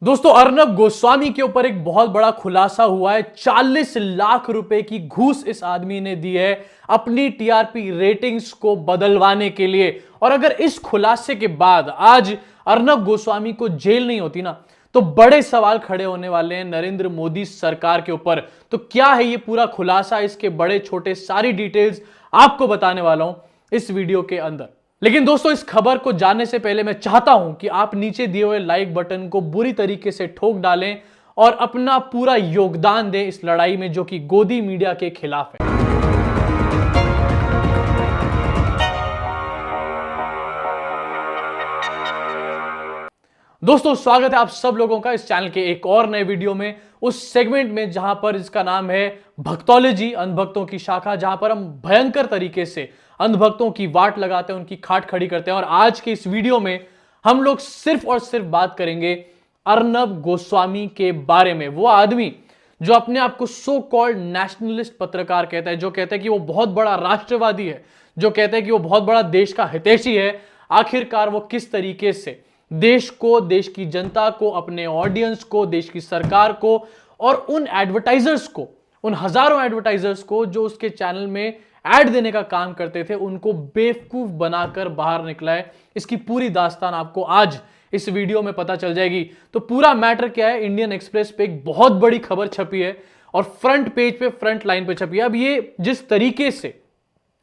दोस्तों, अर्नब गोस्वामी के ऊपर एक बहुत बड़ा खुलासा हुआ है। 40 लाख रुपए की घूस इस आदमी ने दी है अपनी टीआरपी रेटिंग्स को बदलवाने के लिए। और अगर इस खुलासे के बाद आज अर्नब गोस्वामी को जेल नहीं होती ना, तो बड़े सवाल खड़े होने वाले हैं नरेंद्र मोदी सरकार के ऊपर। तो क्या है ये पूरा खुलासा, इसके बड़े छोटे सारी डिटेल्स आपको बताने वाला हूं इस वीडियो के अंदर। लेकिन दोस्तों, इस खबर को जानने से पहले मैं चाहता हूं कि आप नीचे दिए हुए लाइक बटन को बुरी तरीके से ठोक डालें और अपना पूरा योगदान दें इस लड़ाई में जो कि गोदी मीडिया के खिलाफ है। दोस्तों, स्वागत है आप सब लोगों का इस चैनल के एक और नए वीडियो में, उस सेगमेंट में जहां पर इसका नाम है भक्तोलॉजी, अंधभक्तों की शाखा, जहां पर हम भयंकर तरीके से अंधभक्तों की वाट लगाते हैं, उनकी खाट खड़ी करते हैं। और आज के इस वीडियो में हम लोग सिर्फ और सिर्फ बात करेंगे अर्नब गोस्वामी के बारे में। वो आदमी जो अपने आप को सो कॉल्ड नेशनलिस्ट पत्रकार कहता है, जो कहता है कि वो बहुत बड़ा राष्ट्रवादी है, जो कहता है कि वो बहुत बड़ा देश का हितैषी है। आखिरकार वो किस तरीके से देश को, देश की जनता को, अपने ऑडियंस को, देश की सरकार को और उन एडवर्टाइजर्स को, उन हजारों एडवर्टाइजर्स को जो उसके चैनल में ऐड देने का काम करते थे, उनको बेवकूफ बनाकर बाहर निकला है। इसकी पूरी दास्तान आपको आज इस वीडियो में पता चल जाएगी। तो पूरा मैटर क्या है, इंडियन एक्सप्रेस पे एक बहुत बड़ी खबर छपी है और फ्रंट पेज पे, फ्रंट लाइन पे छपी है। अब ये जिस तरीके से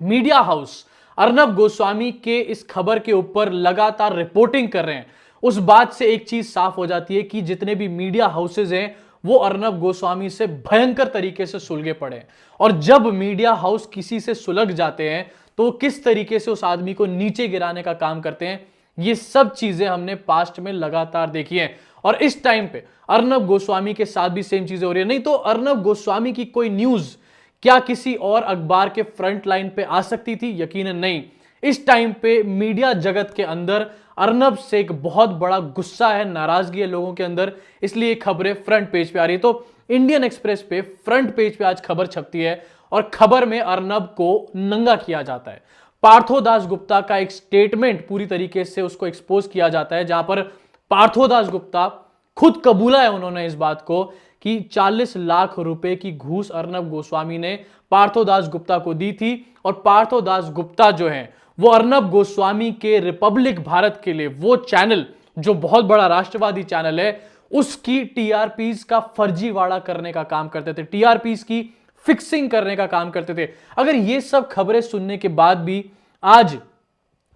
मीडिया हाउस अर्नब गोस्वामी के इस खबर के ऊपर लगातार रिपोर्टिंग कर रहे हैं, उस बात से एक चीज साफ हो जाती है कि जितने भी मीडिया हाउसेज हैं वो अर्नब गोस्वामी से भयंकर तरीके से सुलगे पड़े हैं। और जब मीडिया हाउस किसी से सुलग जाते हैं तो वो किस तरीके से उस आदमी को नीचे गिराने का काम करते हैं, ये सब चीजें हमने पास्ट में लगातार देखी हैं। और इस टाइम पे अर्नब गोस्वामी के साथ भी सेम चीजें हो रही है। नहीं तो अर्नब गोस्वामी की कोई न्यूज क्या किसी और अखबार के फ्रंट लाइन पे आ सकती थी? यकीनन नहीं। इस टाइम पे मीडिया जगत के अंदर अर्नब से एक बहुत बड़ा गुस्सा है, नाराजगी है लोगों के अंदर, इसलिए खबरें फ्रंट पेज पे आ रही है। तो इंडियन एक्सप्रेस पे फ्रंट पेज पे आज खबर छपती है और खबर में अर्नब को नंगा किया जाता है। पार्थो गुप्ता का एक स्टेटमेंट पूरी तरीके से उसको एक्सपोज किया जाता है, जहां पर पार्थो गुप्ता खुद कबूला है उन्होंने इस बात को कि 40 लाख रुपए की घूस अर्नब गोस्वामी ने पार्थो गुप्ता को दी थी। और पार्थो गुप्ता जो है वो अर्नब गोस्वामी के रिपब्लिक भारत के लिए, वो चैनल जो बहुत बड़ा राष्ट्रवादी चैनल है, उसकी टीआरपीज का फर्जीवाड़ा करने का काम करते थे, टीआरपीज की फिक्सिंग करने का काम करते थे। अगर ये सब खबरें सुनने के बाद भी आज,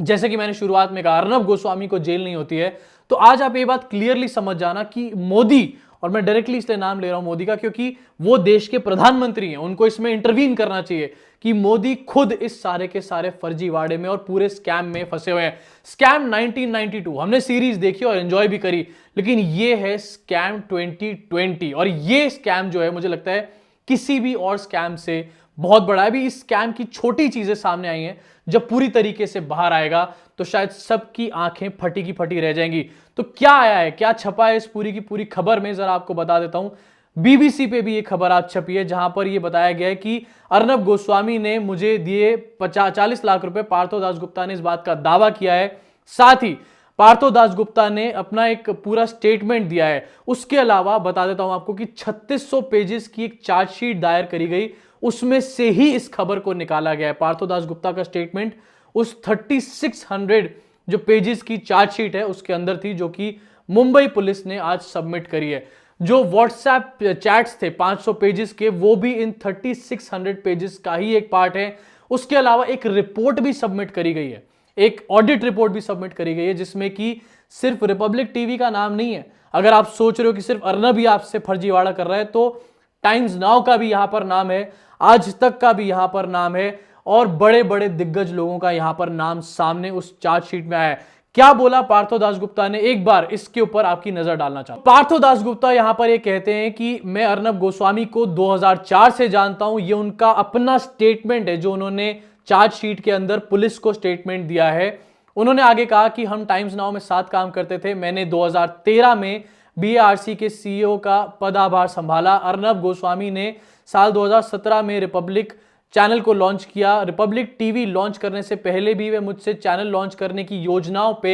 जैसे कि मैंने शुरुआत में कहा, अर्नब गोस्वामी को जेल नहीं होती है, तो आज आप ये बात क्लियरली समझ जाना कि मोदी, और मैं डायरेक्टली इसलिए नाम ले रहा हूं मोदी का क्योंकि वो देश के प्रधानमंत्री हैं, उनको इसमें इंटरवीन करना चाहिए कि मोदी खुद इस सारे के सारे फर्जीवाड़े में और पूरे स्कैम में फंसे हुए हैं। स्कैम 1992 हमने सीरीज देखी और एंजॉय भी करी, लेकिन ये है स्कैम 2020। और ये स्कैम जो है मुझे लगता है किसी भी और स्कैम से बहुत बड़ा है। अभी इस स्कैम की छोटी चीजें सामने आई हैं, जब पूरी तरीके से बाहर आएगा तो शायद सबकी आंखें फटी की फटी रह जाएंगी। तो क्या आया है, क्या छपा है इस पूरी की पूरी खबर में, जरा आपको बता देता हूं। बीबीसी पे भी ये खबर आज छपी है, जहां पर यह बताया गया है कि अर्नब गोस्वामी ने मुझे दिए 40 लाख रुपए, पार्थो गुप्ता ने इस बात का दावा किया है। साथ ही पार्थो गुप्ता ने अपना एक पूरा स्टेटमेंट दिया है। उसके अलावा बता देता हूं आपको कि 3600 पेजेस की एक चार्जशीट दायर करी गई, उसमें से ही इस खबर को निकाला गया है। पार्थो गुप्ता का स्टेटमेंट उस 3600 जो पेजेस की चार्जशीट है उसके अंदर थी, जो कि मुंबई पुलिस ने आज सबमिट करी है। जो व्हाट्सएप चैट्स थे 500 पेजेस के, वो भी इन 3600 पेजेस का ही एक पार्ट है। उसके अलावा एक रिपोर्ट भी सबमिट करी गई है, एक ऑडिट रिपोर्ट भी सबमिट करी गई है, जिसमें कि सिर्फ रिपब्लिक टीवी का नाम नहीं है। अगर आप सोच रहे हो कि सिर्फ अर्नब ही आपसे फर्जीवाड़ा कर रहा है, तो टाइम्स नाउ का भी यहां पर नाम है, आज तक का भी यहां पर नाम है और बड़े बड़े दिग्गज लोगों का यहां पर नाम सामने उस चार्जशीट में आया है। क्या बोला पार्थो गुप्ता ने, एक बार इसके ऊपर आपकी नजर डालना चाहूं। पार्थो गुप्ता यहां पर ये कहते हैं कि मैं अर्नब गोस्वामी को 2004 से जानता हूं। ये उनका अपना स्टेटमेंट है जो उन्होंने चार्जशीट के अंदर पुलिस को स्टेटमेंट दिया है। उन्होंने आगे कहा कि हम टाइम्स नाउ में साथ काम करते थे, मैंने 2013 में बीएआरसी के सीईओ का पदभार संभाला। अर्नब गोस्वामी ने साल 2017 में रिपब्लिक चैनल को लॉन्च किया। रिपब्लिक टीवी लॉन्च करने से पहले भी वे मुझसे चैनल लॉन्च करने की योजनाओं पे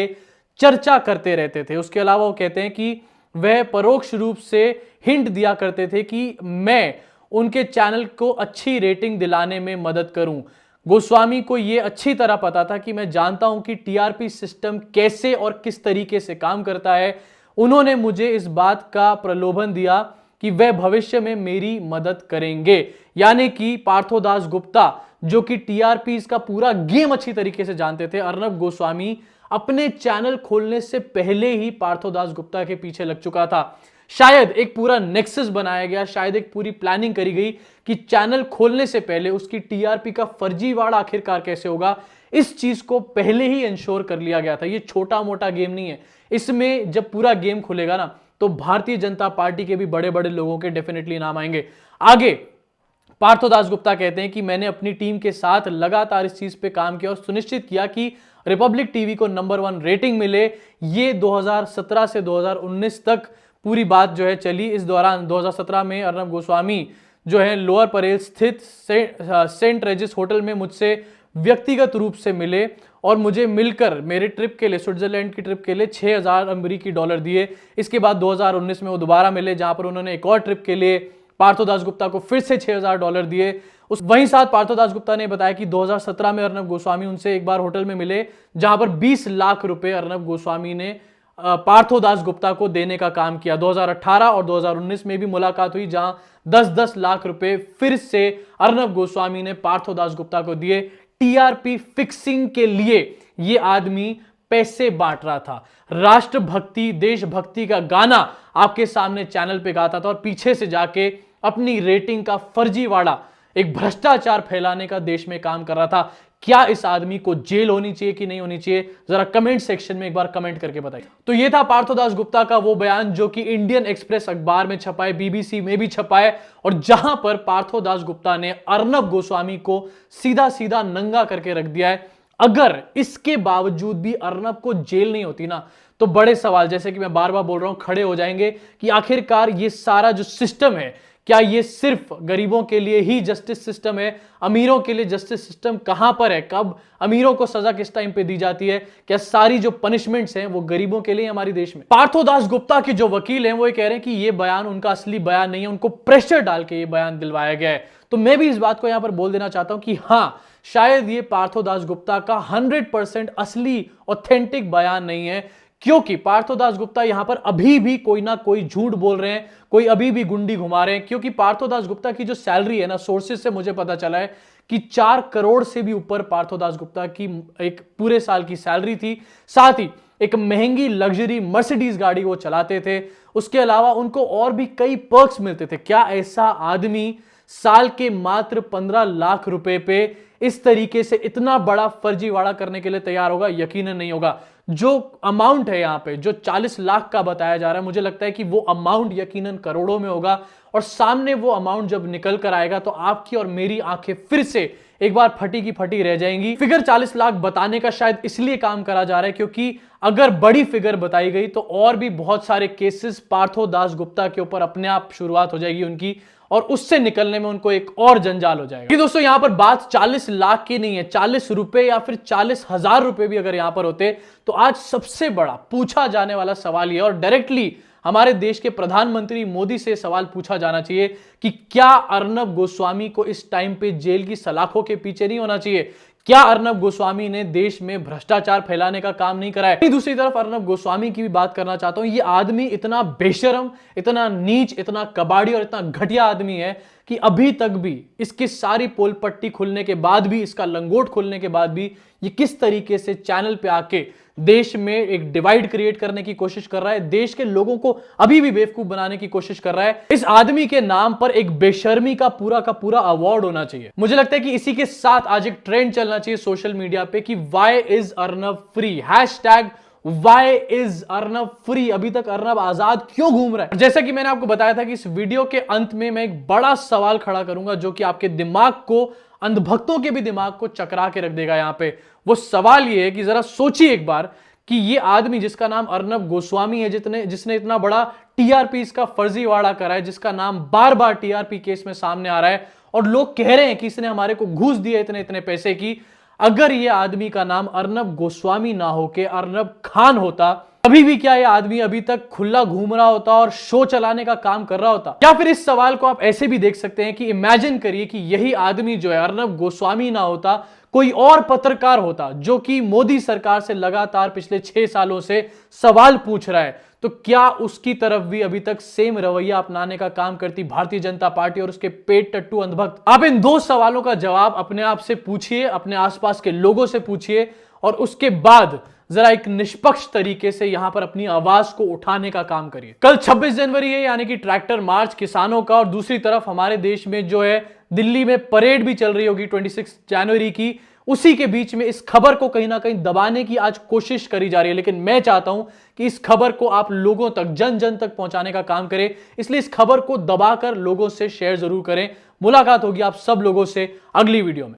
चर्चा करते रहते थे। उसके अलावा वो कहते हैं कि वह परोक्ष रूप से हिंट दिया करते थे कि मैं उनके चैनल को अच्छी रेटिंग दिलाने में मदद करूं। गोस्वामी को यह अच्छी तरह पता था कि मैं जानता हूं कि टीआरपी सिस्टम कैसे और किस तरीके से काम करता है। उन्होंने मुझे इस बात का प्रलोभन दिया कि वह भविष्य में मेरी मदद करेंगे। यानी कि पार्थोदास गुप्ता, जो कि टीआरपी का पूरा गेम अच्छी तरीके से जानते थे, अर्नब गोस्वामी अपने चैनल खोलने से पहले ही पार्थोदास गुप्ता के पीछे लग चुका था। शायद एक पूरा नेक्सस बनाया गया, शायद एक पूरी प्लानिंग करी गई कि चैनल खोलने से पहले उसकी टीआरपी का फर्जीवाड़ा आखिरकार कैसे होगा, इस चीज को पहले ही इंश्योर कर लिया गया था। ये छोटा मोटा गेम नहीं है। इसमें जब पूरा गेम खुलेगा ना, तो भारतीय जनता पार्टी के भी बड़े बड़े लोगों के डेफिनेटली नाम आएंगे। आगे पार्थोदास गुप्ता कहते हैं कि मैंने अपनी टीम के साथ लगातार इस चीज पे काम किया और सुनिश्चित किया कि रिपब्लिक टीवी को नंबर 1 रेटिंग मिले। ये 2017 से 2019 तक पूरी बात जो है चली। इस दौरान 2017 में अर्नब गोस्वामी जो है लोअर परेल स्थित सेंट रेजिस होटल में मुझसे व्यक्तिगत रूप से मिले और मुझे मिलकर मेरे ट्रिप के लिए, स्विट्जरलैंड की ट्रिप के लिए 6000 अमेरिकी डॉलर दिए। इसके बाद 2019 में वो दोबारा मिले, जहां पर उन्होंने एक और ट्रिप के लिए पार्थोदास गुप्ता को फिर से 6000 डॉलर दिए। वहीं साथ पार्थोदास गुप्ता ने बताया कि 2017 में अर्नब गोस्वामी उनसे एक बार होटल में मिले, जहां पर 20 लाख रुपए अर्नब गोस्वामी ने पार्थोदास गुप्ता को देने का काम किया। 2018 और 2019 में भी मुलाकात हुई, जहां 10-10 लाख रुपए फिर से अर्नब गोस्वामी ने पार्थोदास गुप्ता को दिए। टीआरपी फिक्सिंग के लिए यह आदमी पैसे बांट रहा था। राष्ट्रभक्ति, देशभक्ति का गाना आपके सामने चैनल पे गाता था और पीछे से जाके अपनी रेटिंग का फर्जीवाड़ा, एक भ्रष्टाचार फैलाने का देश में काम कर रहा था। क्या इस आदमी को जेल होनी चाहिए कि नहीं होनी चाहिए? जरा कमेंट सेक्शन में एक बार कमेंट करके बताइए। तो यह था पार्थोदास गुप्ता का वो बयान जो कि इंडियन एक्सप्रेस अखबार में छपा है, बीबीसी में भी छपा है, और जहां पर पार्थोदास गुप्ता ने अर्नब गोस्वामी को सीधा सीधा नंगा करके रख दिया है। अगर इसके बावजूद भी अर्नब को जेल नहीं होती ना, तो बड़े सवाल, जैसे कि मैं बार बार बोल रहा हूं, खड़े हो जाएंगे कि आखिरकार ये सारा जो सिस्टम है, क्या ये सिर्फ गरीबों के लिए ही जस्टिस सिस्टम है? अमीरों के लिए जस्टिस सिस्टम कहां पर है? कब अमीरों को सजा किस टाइम पे दी जाती है? क्या सारी जो पनिशमेंट्स हैं वो गरीबों के लिए हमारे देश में? पार्थोदास गुप्ता के जो वकील हैं वो ये कह रहे हैं कि ये बयान उनका असली बयान नहीं है, उनको प्रेशर डाल के ये बयान दिलवाया गया है। तो मैं भी इस बात को यहां पर बोल देना चाहता हूं कि हां, शायद ये पार्थोदास गुप्ता का 100% असली ऑथेंटिक बयान नहीं है, क्योंकि पार्थोदास गुप्ता यहां पर अभी भी कोई ना कोई झूठ बोल रहे हैं, कोई अभी भी गुंडी घुमा रहे हैं। क्योंकि पार्थोदास गुप्ता की जो सैलरी है ना, सोर्सेज से मुझे पता चला है कि 4 करोड़ से भी ऊपर पार्थोदास गुप्ता की एक पूरे साल की सैलरी थी। साथ ही एक महंगी लग्जरी मर्सिडीज गाड़ी वो चलाते थे। उसके अलावा उनको और भी कई पर्क्स मिलते थे। क्या ऐसा आदमी साल के मात्र 15 लाख रुपए पे इस तरीके से इतना बड़ा फर्जीवाड़ा करने के लिए तैयार होगा? यकीनन नहीं होगा। जो अमाउंट है यहां पे, जो 40 लाख का बताया जा रहा है, मुझे लगता है कि वो अमाउंट यकीनन करोड़ों में होगा। और सामने वो अमाउंट जब निकल कर आएगा तो आपकी और मेरी आंखें फिर से एक बार फटी की फटी रह जाएंगी। फिगर 40 लाख बताने का शायद इसलिए काम करा जा रहा है क्योंकि अगर बड़ी फिगर बताई गई तो और भी बहुत सारे केसेस पार्थोदास गुप्ता के ऊपर अपने आप शुरुआत हो जाएगी उनकी, और उससे निकलने में उनको एक और जंजाल हो जाएगा। दोस्तों, यहां पर बात 40 लाख की नहीं है, 40 रुपए या फिर 40,000 रुपए भी अगर यहां पर होते तो आज सबसे बड़ा पूछा जाने वाला सवाल यह, और डायरेक्टली हमारे देश के प्रधानमंत्री मोदी से सवाल पूछा जाना चाहिए कि क्या अर्नब गोस्वामी को इस टाइम पे जेल की सलाखों के पीछे नहीं होना चाहिए? क्या अर्नब गोस्वामी ने देश में भ्रष्टाचार फैलाने का काम नहीं करा है? दूसरी तरफ अर्नब गोस्वामी की भी बात करना चाहता हूं। ये आदमी इतना बेशरम, इतना नीच, इतना कबाड़ी और इतना घटिया आदमी है कि अभी तक भी इसकी सारी पोल पट्टी खुलने के बाद भी, इसका लंगोट खुलने के बाद भी, ये किस तरीके से चैनल पे आके देश में एक डिवाइड क्रिएट करने की कोशिश कर रहा है, देश के लोगों को अभी भी बेवकूफ बनाने की कोशिश कर रहा है। इस आदमी के नाम पर एक बेशर्मी का पूरा अवार्ड होना चाहिए। मुझे लगता है कि इसी के साथ आज एक ट्रेंड चलना चाहिए सोशल मीडिया पे कि why is Arnab free, hashtag why is Arnab free. अभी तक अर्नब आजाद क्यों घूम रहा है? जैसा कि मैंने आपको बताया था कि इस वीडियो के अंत में मैं एक बड़ा सवाल खड़ा करूंगा जो कि आपके दिमाग को, अंधभक्तों के भी दिमाग को चकरा के रख देगा। यहां पे वो सवाल ये है कि जरा सोचिए एक बार कि ये आदमी जिसका नाम अर्नब गोस्वामी है, जिसने इतना बड़ा टीआरपी का फर्जीवाड़ा करा है, जिसका नाम बार बार टीआरपी केस में सामने आ रहा है और लोग कह रहे हैं कि इसने हमारे को घूस दिया इतने इतने पैसे की, अगर ये आदमी का नाम अर्नब गोस्वामी ना होके अर्नब खान होता, अभी भी क्या ये आदमी अभी तक खुला घूम रहा होता और शो चलाने का काम कर रहा होता? या फिर इस सवाल को आप ऐसे भी देख सकते हैं कि इमेजिन करिए कि यही आदमी जो है अर्नब गोस्वामी ना होता, कोई और पत्रकार होता जो कि मोदी सरकार से लगातार पिछले 6 सालों से सवाल पूछ रहा है, तो क्या उसकी तरफ भी अभी तक सेम रवैया अपनाने का काम करती भारतीय जनता पार्टी और उसके पेट टट्टू अंधभक्त? आप इन दो सवालों का जवाब अपने आप से पूछिए, अपने आसपास के लोगों से पूछिए और उसके बाद जरा एक निष्पक्ष तरीके से यहां पर अपनी आवाज को उठाने का काम करिए। कल 26 जनवरी है, यानी कि ट्रैक्टर मार्च किसानों का, और दूसरी तरफ हमारे देश में जो है दिल्ली में परेड भी चल रही होगी 26 जनवरी की। उसी के बीच में इस खबर को कहीं ना कहीं दबाने की आज कोशिश करी जा रही है, लेकिन मैं चाहता हूं कि इस खबर को आप लोगों तक, जन जन तक पहुंचाने का काम करें। इसलिए इस खबर को दबाकर लोगों से शेयर जरूर करें। मुलाकात होगी आप सब लोगों से अगली वीडियो में।